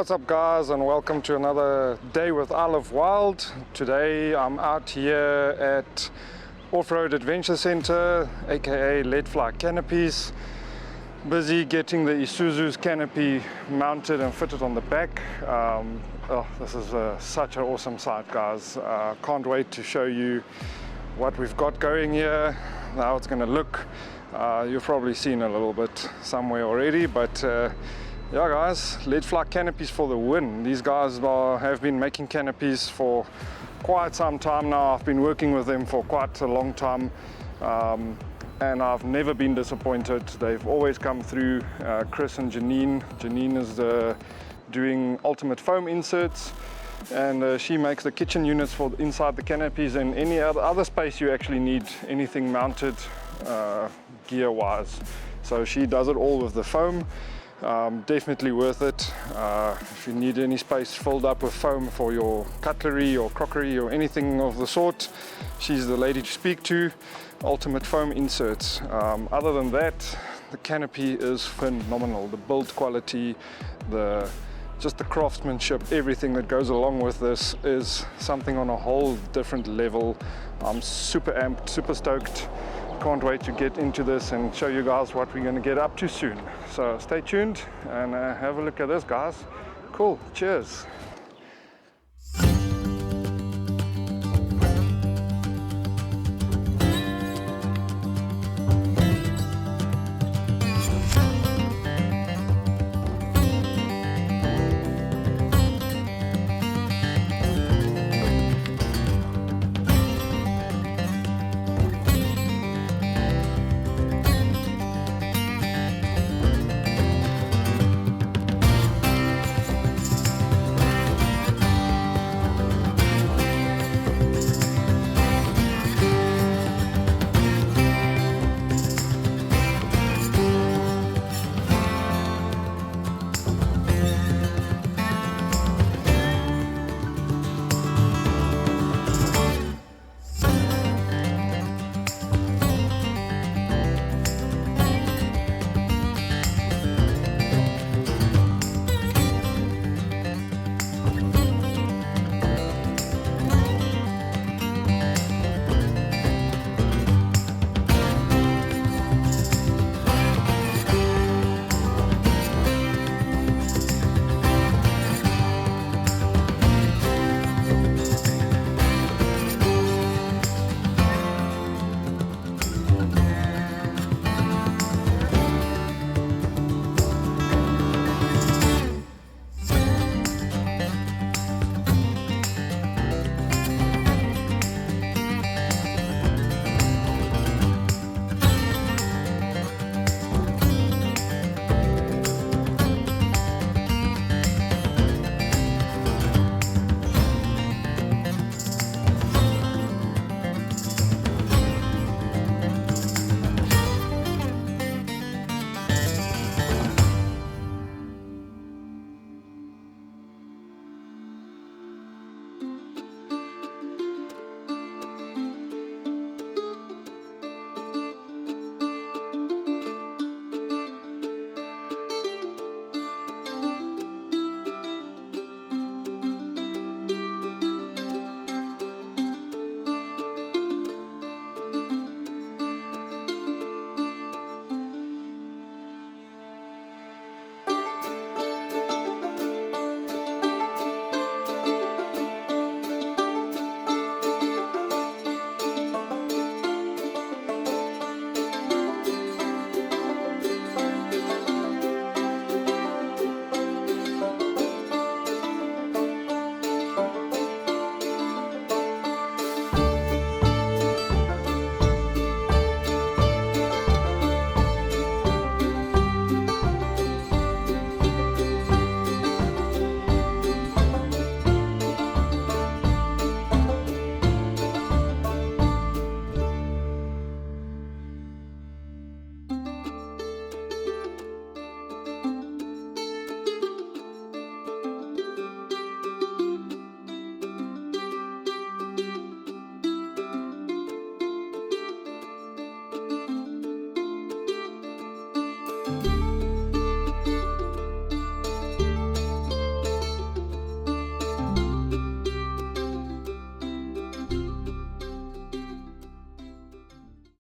What's up guys, and welcome to another day with i-LiveWild. Today I'm out here at Off-Road Adventure Center, aka LedFly Canopies. Busy getting the Isuzu's canopy mounted and fitted on the back. This is such an awesome sight guys. Can't wait to show you what we've got going here, how it's going to look. You've probably seen a little bit somewhere already, but yeah guys, LedFly Canopies for the win. These guys have been making canopies for quite some time now. I've been working with them for quite a long time, and I've never been disappointed. They've always come through. Chris and Janine. Janine is doing ultimate foam inserts, and she makes the kitchen units for inside the canopies and any other space you actually need anything mounted gear wise. So she does it all with the foam. Definitely worth it. If you need any space filled up with foam for your cutlery or crockery or anything of the sort, she's the lady to speak to. Ultimate foam inserts. Other than that, the canopy is phenomenal. The build quality, just the craftsmanship, everything that goes along with this is something on a whole different level. I'm super amped, super stoked. Can't wait to get into this and show you guys what we're going to get up to soon. So stay tuned and have a look at this guys. Cool, cheers. you.